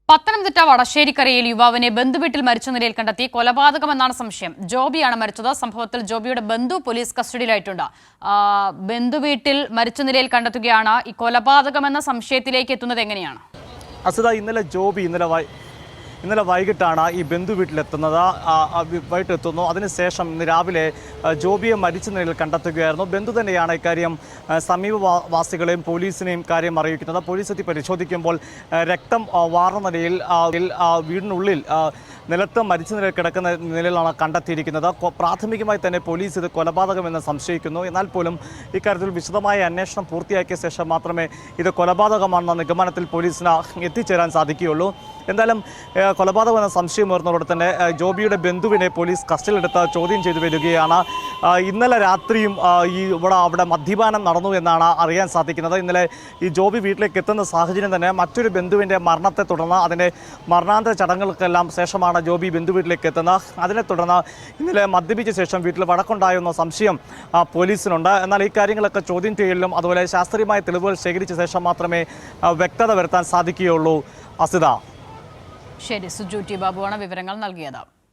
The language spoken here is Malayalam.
പത്തനംതിട്ട വടശ്ശേരിക്കരയിൽ യുവാവിനെ ബന്ധുവീട്ടിൽ മരിച്ച നിലയിൽ കണ്ടെത്തി. കൊലപാതകമെന്നാണ് സംശയം. ജോബിയാണ് മരിച്ചത്. സംഭവത്തിൽ ജോബിയുടെ ബന്ധു പോലീസ് കസ്റ്റഡിയിലായിട്ടുണ്ട്. ബന്ധുവീട്ടിൽ മരിച്ച നിലയിൽ കണ്ടെത്തുകയാണ്. ഈ കൊലപാതകമെന്ന സംശയത്തിലേക്ക് എത്തുന്നത് എങ്ങനെയാണ്? അസിത, ഇന്നലെ വൈകിട്ടാണ് ഈ ബന്ധു വീട്ടിലെത്തുന്നത്. വൈകിട്ടെത്തുന്നു. അതിനുശേഷം ഇന്ന് രാവിലെ ജോബിയെ മരിച്ച നിലയിൽ കണ്ടെത്തുകയായിരുന്നു. ബന്ധു തന്നെയാണ് ഇക്കാര്യം സമീപവാസികളെയും പോലീസിനെയും കാര്യം അറിയിക്കുന്നത്. പോലീസ് എത്തി പരിശോധിക്കുമ്പോൾ രക്തം വാർന്ന നിലയിൽ വീടിനുള്ളിൽ നിലത്ത് മരിച്ച നിലയിൽ കിടക്കുന്ന നിലയിലാണ് കണ്ടെത്തിയിരിക്കുന്നത്. പ്രാഥമികമായി തന്നെ പോലീസ് ഇത് കൊലപാതകമെന്ന് സംശയിക്കുന്നു. എന്നാൽ പോലും ഇക്കാര്യത്തിൽ വിശദമായ അന്വേഷണം പൂർത്തിയാക്കിയ ശേഷം മാത്രമേ ഇത് കൊലപാതകമാണെന്ന നിഗമനത്തിൽ പോലീസിന് എത്തിച്ചേരാൻ സാധിക്കുകയുള്ളൂ. എന്തായാലും കൊലപാതകമെന്ന സംശയമുയർന്നതോടെ തന്നെ ജോബിയുടെ ബന്ധുവിനെ പോലീസ് കസ്റ്റഡിയിലെടുത്ത് ചോദ്യം ചെയ്തു വരികയാണ്. ഇന്നലെ രാത്രിയും അവിടെ മദ്യപാനം നടന്നു എന്നാണ് അറിയാൻ സാധിക്കുന്നത്. ഇന്നലെ ഈ ജോബി വീട്ടിലേക്ക് എത്തുന്ന സാഹചര്യം തന്നെ മറ്റൊരു ബന്ധുവിൻ്റെ മരണത്തെ തുടർന്ന് അതിൻ്റെ മരണാന്തര ചടങ്ങുകൾക്കെല്ലാം ശേഷമാണ് ജോബി ബന്ധു വീട്ടിലേക്ക് എത്തുന്നത്. അതിനെ തുടർന്ന് ഇന്നലെ മദ്യപിച്ച ശേഷം വീട്ടിൽ വഴക്കുണ്ടായെന്ന സംശയം പോലീസിനുണ്ട്. എന്നാൽ ഈ കാര്യങ്ങളൊക്കെ ചോദ്യം ചെയ്യലിലും അതുപോലെ ശാസ്ത്രീയമായ തെളിവുകൾ ശേഖരിച്ച ശേഷം മാത്രമേ വ്യക്തത വരുത്താൻ സാധിക്കുകയുള്ളൂ. അസിത. ശരി, സുജു ടി ബാബുവാണ് വിവരങ്ങൾ നൽകിയത്.